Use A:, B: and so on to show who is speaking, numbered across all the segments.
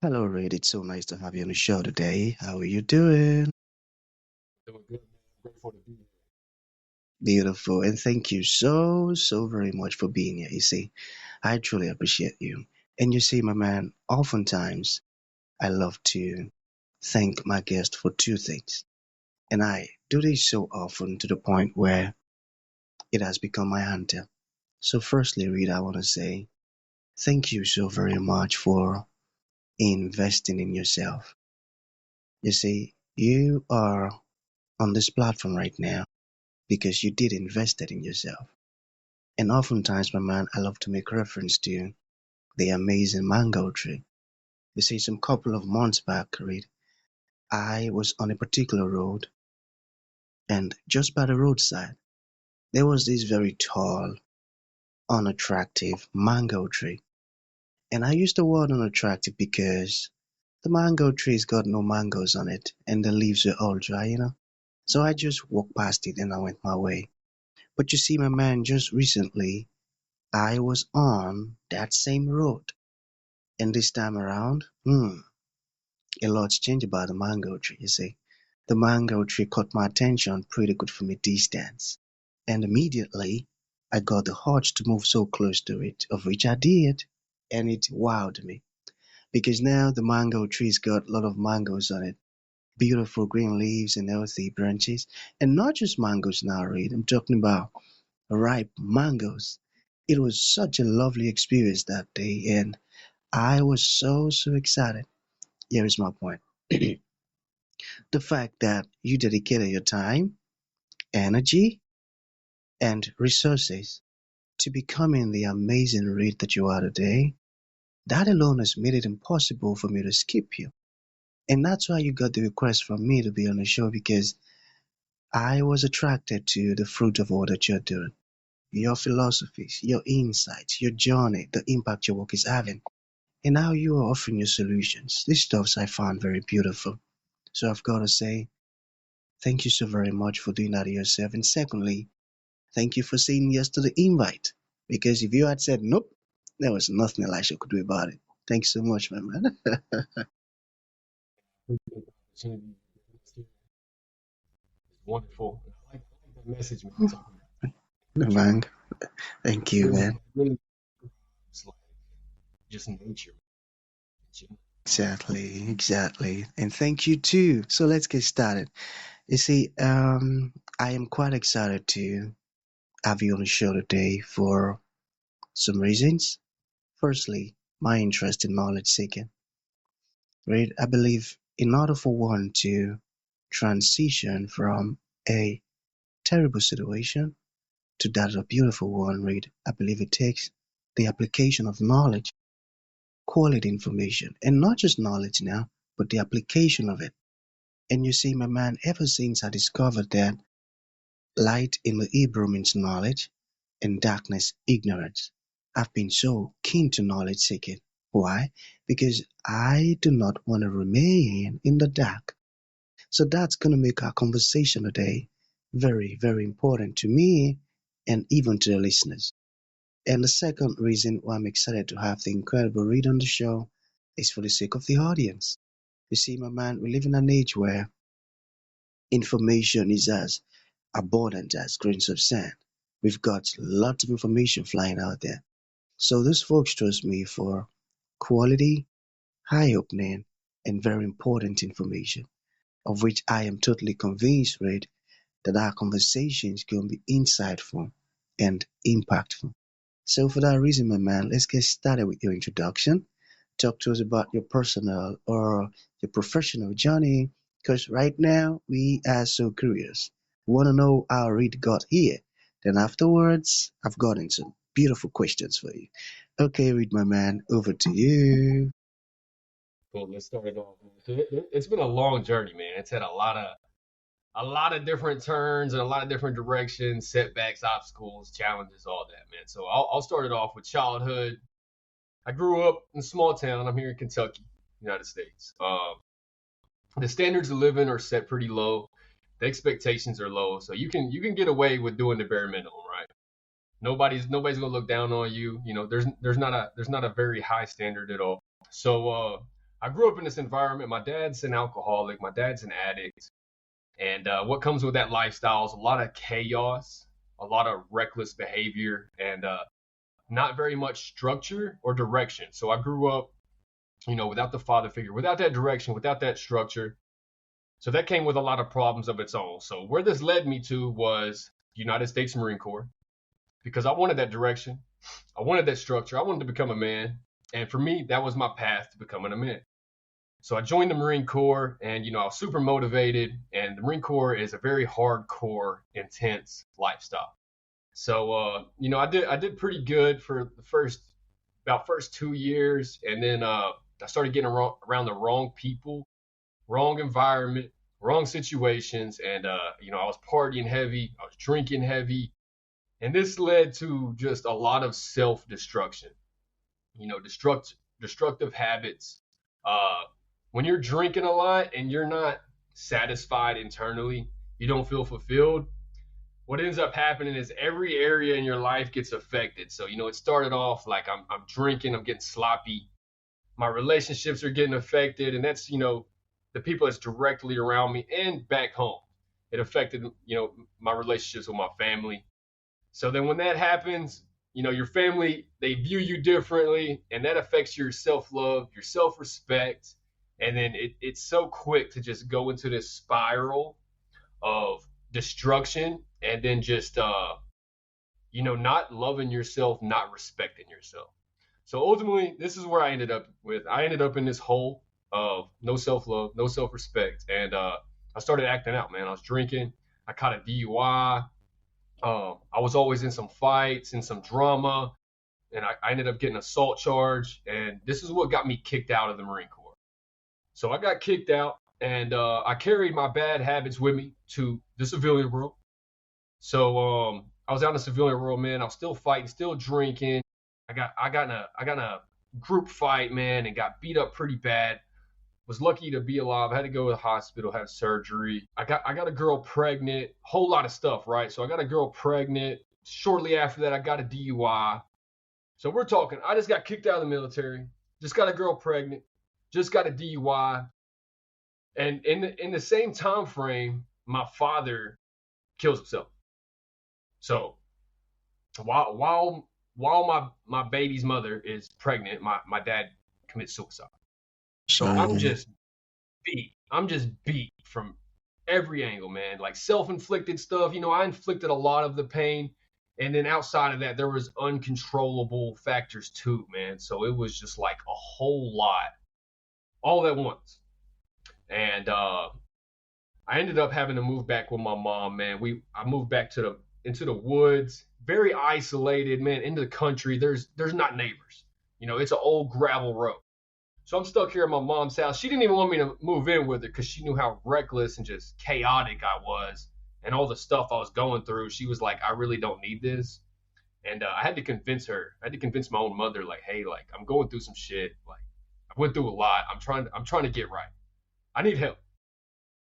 A: Hello, Reid. It's so nice to have you on the show today. How are you doing?
B: Doing good, man. I'm grateful to be here.
A: Beautiful. And thank you so very much for being here. You see, I truly appreciate you. And you see, my man, oftentimes I love to thank my guest for two things. And I do this so often to the point where it has become my anthem. So, firstly, Reid, I want to say thank you so very much for investing in yourself. You see, you are on this platform right now because you did invest it in yourself. And oftentimes, my man, I love to make reference to the amazing mango tree. You see, some couple of months back, Reid, I was on a particular road, and just by the roadside, there was this very tall, unattractive mango tree. And I use the word unattractive because the mango tree's got no mangoes on it, and the leaves are all dry. So I just walked past it and I went my way. But you see, my man, just recently, I was on that same road. And this time around, a lot's changed about the mango tree, you see. The mango tree caught my attention pretty good from a distance. And immediately, I got the urge to move so close to it, of which I did. And it wowed me. Because now the mango tree's got a lot of mangoes on it. Beautiful green leaves and healthy branches. And not just mangoes now, Reid. I'm talking about ripe mangoes. It was such a lovely experience that day, and I was so excited. Here is my point. The fact that you dedicated your time, energy, and resources to becoming the amazing read that you are today, that alone has made it impossible for me to skip you. And that's why you got the request from me to be on the show because I was attracted to the fruit of all that you're doing. Your philosophies, your insights, your journey, the impact your work is having, and how you are offering your solutions. These stuffs I found very beautiful. So I've got to say, thank you so very much for doing that to yourself. And secondly, thank you for saying yes to the invite. Because if you had said nope, there was nothing Elisha could do about it. Thanks so much, my man.
B: Appreciate the opportunity. It's wonderful. I like that message, man. Talking
A: Man, thank you, man.
B: really, it's like just nature. You know?
A: Exactly. And thank you too. So let's get started. You see, I am quite excited to have you on the show today for some reasons. Firstly, my interest in knowledge seeking. Right? I believe in order for one to transition from a terrible situation to that of a beautiful one, right? I believe it takes the application of knowledge, quality information, and not just knowledge now, but the application of it. And you see, my man, ever since I discovered that light in the Hebrew means knowledge and darkness ignorance, I've been so keen to knowledge seeking. Why? Because I do not want to remain in the dark. So that's going to make our conversation today very important to me and even to the listeners. And the second reason why I'm excited to have the incredible Reid on the show is for the sake of the audience. You see, my man, we live in an age where information is as abundant as grains of sand. We've got lots of information flying out there. So those folks trust me for quality, eye-opening, and very important information, of which I am totally convinced, Red, that our conversations can be insightful and impactful. So for that reason, my man, let's get started with your introduction. Talk to us about your personal or your professional journey, because right now we are so curious. We want to know how Reid got here. Then afterwards, I've gotten some beautiful questions for you. Okay, Reid, my man, over to you.
B: Cool. Let's start it off, man. So it's been a long journey, man. It's had a lot of different turns and a lot of different directions, setbacks, obstacles, challenges, all that, man. So I'll start it off with childhood. I grew up in a small town. I'm here in Kentucky, United States. The standards of living are set pretty low. The expectations are low, so you can get away with doing the bare minimum, right? Nobody's gonna look down on you. There's not a very high standard at all. So I grew up in this environment. My dad's an alcoholic. My dad's an addict. And what comes with that lifestyle is a lot of chaos, a lot of reckless behavior, and not very much structure or direction. So I grew up, without the father figure, without that direction, without that structure. So that came with a lot of problems of its own. So where this led me to was United States Marine Corps because I wanted that direction. I wanted that structure. I wanted to become a man. And for me, that was my path to becoming a man. So I joined the Marine Corps and, I was super motivated. And the Marine Corps is a very hardcore, intense lifestyle. So, I did pretty good for the first 2 years. And then I started getting around the wrong people, wrong environment, wrong situations. And, I was partying heavy, I was drinking heavy. And this led to just a lot of self destruction, destructive habits. Uh, when you're drinking a lot and you're not satisfied internally, you don't feel fulfilled. What ends up happening is every area in your life gets affected. So, it started off like I'm drinking, I'm getting sloppy. My relationships are getting affected. And that's, the people that's directly around me and back home. It affected, my relationships with my family. So then when that happens, your family, they view you differently and that affects your self-love, your self-respect. And then it's so quick to just go into this spiral of destruction and then just, not loving yourself, not respecting yourself. So ultimately, this is where I ended up with. I ended up in this hole of no self-love, no self-respect. And I started acting out, man. I was drinking. I caught a DUI. I was always in some fights and some drama, and I ended up getting an assault charge. And this is what got me kicked out of the Marine Corps. So I got kicked out, and I carried my bad habits with me to the civilian world. So I was out in the civilian world, man. I was still fighting, still drinking. I got in a group fight, man, and got beat up pretty bad. Was lucky to be alive. I had to go to the hospital, have surgery. I got a girl pregnant, whole lot of stuff, right? So I got a girl pregnant. Shortly after that, I got a DUI. So we're talking, I just got kicked out of the military, just got a girl pregnant, just got a DUI. And in the same time frame, my father kills himself. So while my baby's mother is pregnant, my dad commits suicide. So
A: Sorry
B: I'm
A: there.
B: just beat. I'm just beat from every angle, man. Like self-inflicted stuff. I inflicted a lot of the pain. And then outside of that, there was uncontrollable factors too, man. So it was just like a whole lot all at once. And I ended up having to move back with my mom, man. I moved back into the woods, very isolated, man, into the country. There's not neighbors. It's an old gravel road. So I'm stuck here at my mom's house. She didn't even want me to move in with her because she knew how reckless and just chaotic I was and all the stuff I was going through. She was like, I really don't need this. And I had to convince her. I had to convince my own mother, like, hey, like I'm going through some shit. Like I went through a lot. I'm trying to get right. I need help.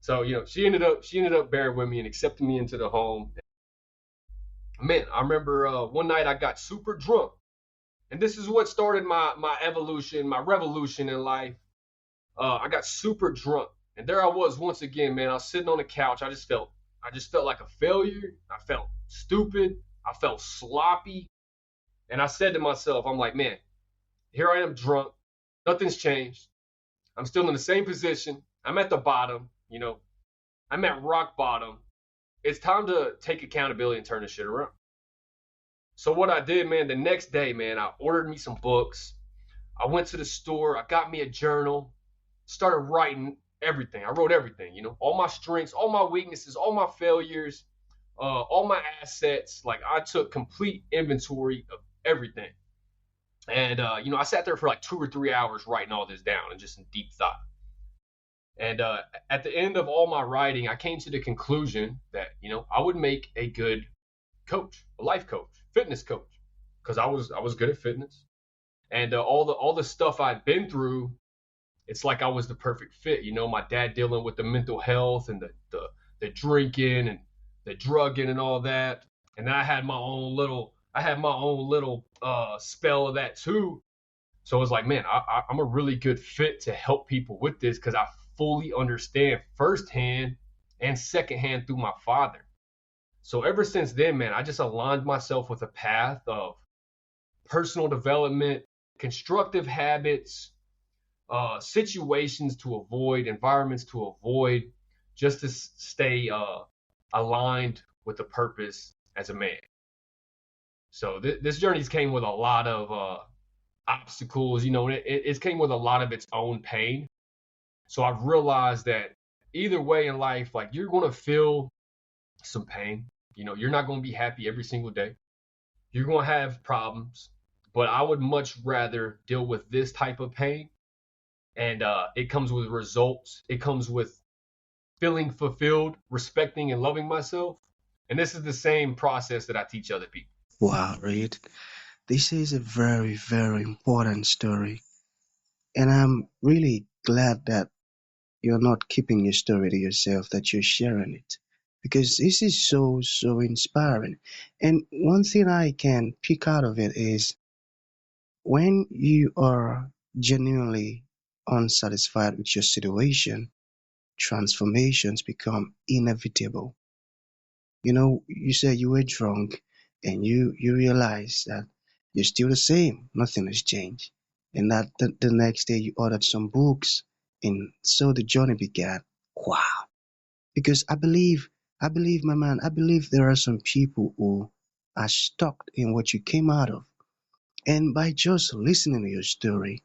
B: So she ended up bearing with me and accepting me into the home. Man, I remember one night I got super drunk, and this is what started my evolution, my revolution in life. I got super drunk, and there I was once again, man. I was sitting on the couch. I just felt like a failure. I felt stupid. I felt sloppy, and I said to myself, I'm like, man, here I am drunk. Nothing's changed. I'm still in the same position. I'm at the bottom. I'm at rock bottom. It's time to take accountability and turn this shit around. So what I did, man, the next day, man, I ordered me some books. I went to the store. I got me a journal. Started writing everything. I wrote everything, all my strengths, all my weaknesses, all my failures, all my assets. Like I took complete inventory of everything. And, I sat there for like 2 or 3 hours writing all this down and just in deep thought. And at the end of all my writing, I came to the conclusion that, I would make a good coach, a life coach, fitness coach, because I was good at fitness. And all the stuff I'd been through, it's like I was the perfect fit. My dad dealing with the mental health and the drinking and the drugging and all that. And then I had my own little spell of that too. So it's like, man, I'm a really good fit to help people with this because I fully understand firsthand and secondhand through my father. So ever since then, man, I just aligned myself with a path of personal development, constructive habits, situations to avoid, environments to avoid, just to stay aligned with the purpose as a man. So this journey's came with a lot of obstacles, and it's came with a lot of its own pain. So I've realized that either way in life, like you're going to feel some pain. You're not going to be happy every single day. You're going to have problems, but I would much rather deal with this type of pain. And it comes with results. It comes with feeling fulfilled, respecting and loving myself. And this is the same process that I teach other people.
A: Wow, Reid. This is a very, very important story. And I'm really glad that you're not keeping your story to yourself, that you're sharing it. Because this is so, so inspiring. And one thing I can pick out of it is when you are genuinely unsatisfied with your situation, transformations become inevitable. You said you were drunk and you realize that you're still the same, nothing has changed. And that the next day you ordered some books, and so the journey began. Wow. Because I believe, my man, I believe there are some people who are stuck in what you came out of. And by just listening to your story,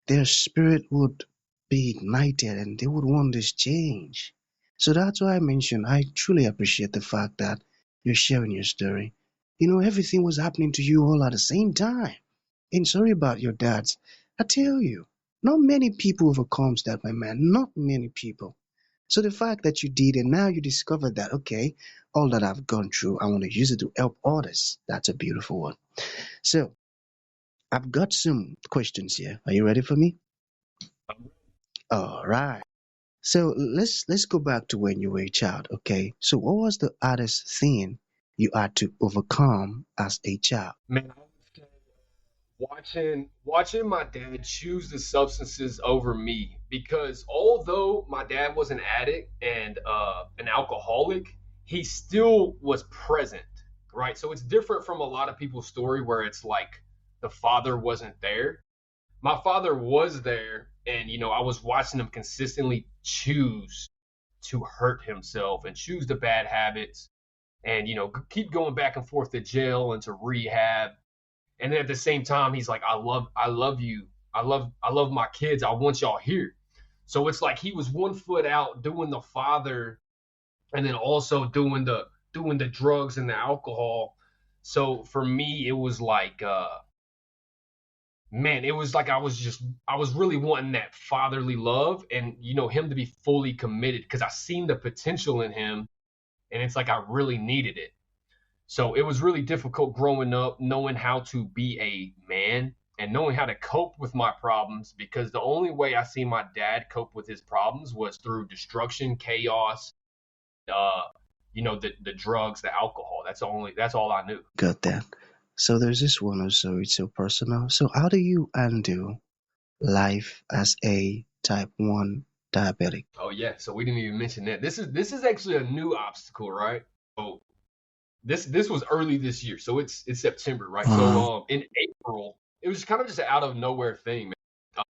A: their spirit would be ignited and they would want this change. So that's why I mentioned I truly appreciate the fact that you're sharing your story. Everything was happening to you all at the same time. And sorry about your dads. I tell you, not many people overcomes that, my man. Not many people. So the fact that you did and now you discovered that, okay, all that I've gone through, I want to use it to help others. That's a beautiful one. So I've got some questions here. Are you ready for me? All right. So let's go back to when you were a child, okay? So what was the hardest thing you had to overcome as a child?
B: Man, I would say watching my dad choose the substances over me because although my dad was an addict and an alcoholic, he still was present, right? So it's different from a lot of people's story where it's like the father wasn't there. My father was there, and I was watching him consistently choose to hurt himself and choose the bad habits and keep going back and forth to jail and to rehab. And then at the same time, he's like, I love you. I love my kids. I want y'all here. So it's like he was one foot out doing the father and then also doing the drugs and the alcohol. So for me, it was like man, it was like I was really wanting that fatherly love and him to be fully committed because I seen the potential in him and it's like I really needed it. So it was really difficult growing up, knowing how to be a man and knowing how to cope with my problems because the only way I see my dad cope with his problems was through destruction, chaos, uh, the drugs, the alcohol. That's all I knew.
A: Got that. So there's this one also, it's so personal. So how do you undo life as a type 1 diabetic?
B: Oh yeah, so we didn't even mention that. This is actually a new obstacle, right? So this was early this year, so it's September, right? So
A: Uh,
B: in April, it was kind of just an out of nowhere thing, man.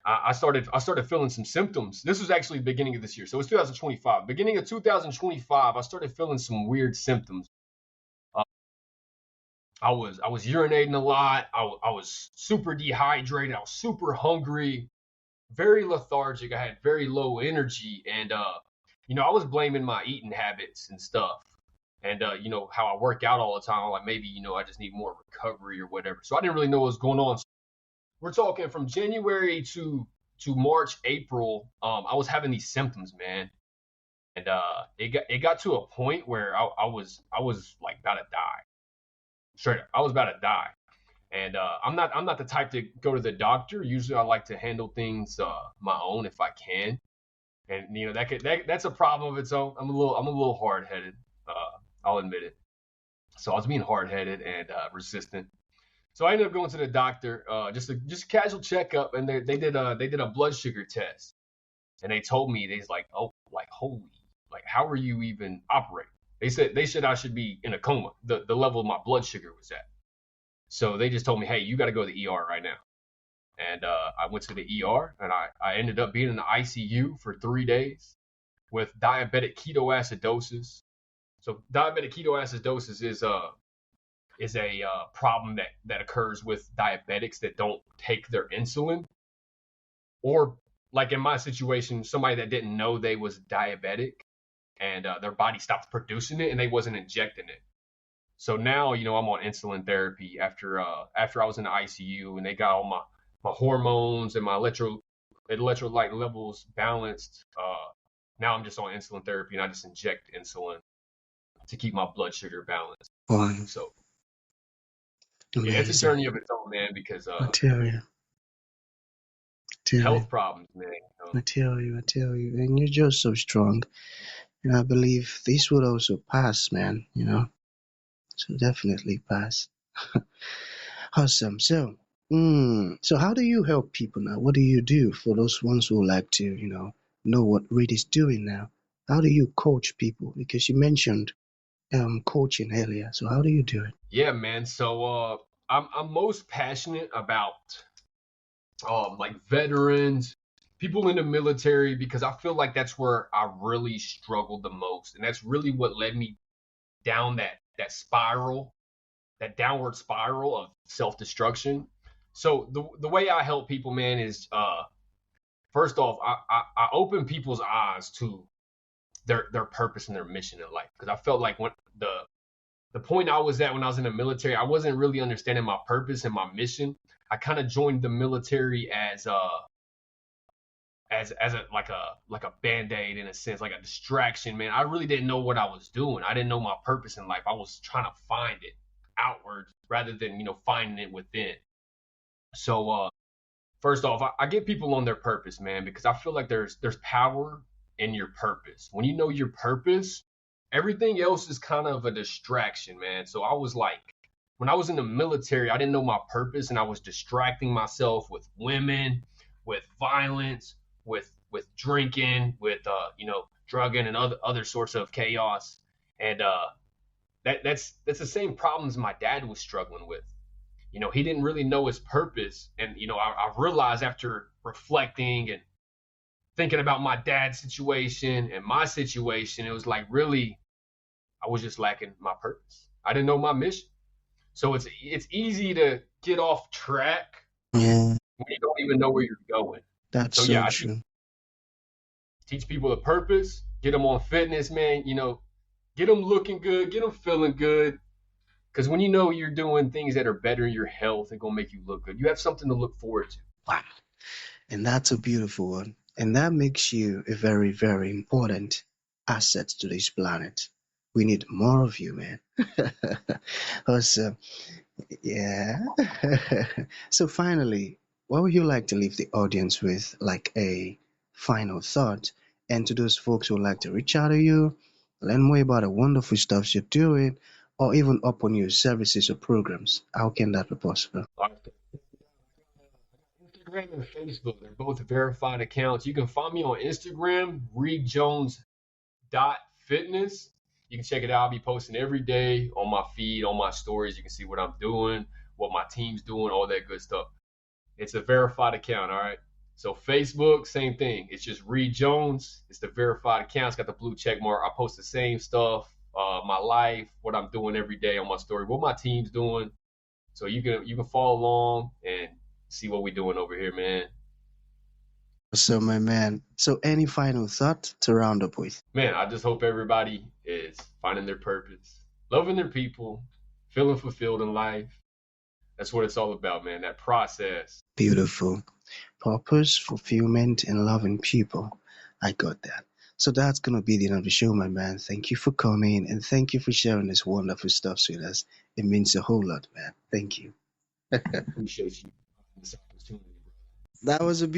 B: I started feeling some symptoms. This was actually the beginning of this year, so it's 2025. Beginning of 2025, I started feeling some weird symptoms. Uh, I was urinating a lot. I was super dehydrated. I was super hungry, very lethargic. I had very low energy, and I was blaming my eating habits and stuff, and how I work out all the time. I'm like maybe I just need more recovery or whatever. So I didn't really know what was going on. We're talking from January to March, April. I was having these symptoms, man, and it got to a point where I was like about to die. Straight up, I was about to die. And I'm not the type to go to the doctor. Usually, I like to handle things my own if I can. And that's a problem of its own. I'm a little hard headed. I'll admit it. So I was being hard headed and resistant. So I ended up going to the doctor, just a casual checkup, and they did a blood sugar test, and they told me they's like, oh, like holy, like how are you even operating? They said I should be in a coma. The level of my blood sugar was at. So they just told me, hey, you got to go to the ER right now. And I went to the ER, and I ended up being in the ICU for 3 days with diabetic ketoacidosis. So diabetic ketoacidosis is a problem that occurs with diabetics that don't take their insulin, or like in my situation, somebody that didn't know they was diabetic, and their body stopped producing it and they wasn't injecting it. So now, I'm on insulin therapy after I was in the ICU, and they got all my hormones and my electrolyte levels balanced. Now I'm just on insulin therapy, and I just inject insulin to keep my blood sugar balanced.
A: Wow,
B: So yeah, it's a
A: amazing.
B: journey of its own, man, because
A: I tell you, I tell you,
B: health problems, man.
A: I tell you, I tell you. And you're just so strong. And I believe this would also pass, man, you know. So definitely pass. Awesome. So how do you help people now? What do you do for those ones who like to, know what Reid is doing now? How do you coach people? Because you mentioned coaching earlier. So how do you do it?
B: Yeah, man. So I'm most passionate about like veterans, people in the military, because I feel like that's where I really struggled the most, and that's really what led me down that spiral, that downward spiral of self destruction. So the way I help people, man, is first off, I open people's eyes to their purpose and their mission in life, because I felt like when the point I was at when I was in the military, I wasn't really understanding my purpose and my mission. I kind of joined the military as a band-aid, in a sense, like a distraction, man. I really didn't know what I was doing. I didn't know my purpose in life. I was trying to find it outwards rather than finding it within. So first off, I get people on their purpose, man, because I feel like there's power in your purpose. When you know your purpose, everything else is kind of a distraction, man. So I was like, when I was in the military, I didn't know my purpose, and I was distracting myself with women, with violence, with drinking, with drugging and other sorts of chaos. And that's the same problems my dad was struggling with. He didn't really know his purpose. And, I realized after reflecting and thinking about my dad's situation and my situation, it was like really, I was just lacking my purpose. I didn't know my mission. So it's easy to get off track
A: Yeah,
B: when you don't even know where you're going.
A: that's
B: So yeah,
A: so
B: I
A: true.
B: teach people the purpose, get them on fitness, man. Get them looking good, get them feeling good. Because when you know you're doing things that are bettering your health and gonna make you look good, you have something to look forward to.
A: Wow. And that's a beautiful one. And that makes you a very, very important asset to this planet. We need more of you, man. Awesome. Yeah. So finally, what would you like to leave the audience with, like a final thought? And to those folks who would like to reach out to you, learn more about the wonderful stuff you're doing, or even open your services or programs, how can that be possible?
B: Instagram and Facebook, they're both verified accounts. You can find me on Instagram, Reid Jones fitness. You can check it out. I'll be posting every day on my feed, on my stories. You can see what I'm doing, what my team's doing, all that good stuff. It's a verified account, all right? So Facebook, same thing. It's just Reid Jones. It's the verified account. It's got the blue check mark. I post the same stuff, my life, what I'm doing every day on my story, what my team's doing. So you can follow along and see what we're doing over here, man.
A: So, my man, so any final thought to round up with?
B: Man, I just hope everybody is finding their purpose, loving their people, feeling fulfilled in life. That's what it's all about, man. That process.
A: Beautiful. Purpose, fulfillment, and loving people. I got that. So that's gonna be the end of the show, my man. Thank you for coming and thank you for sharing this wonderful stuff with us. It means a whole lot, man. Thank you.
B: Appreciate you this opportunity.
A: That was a beautiful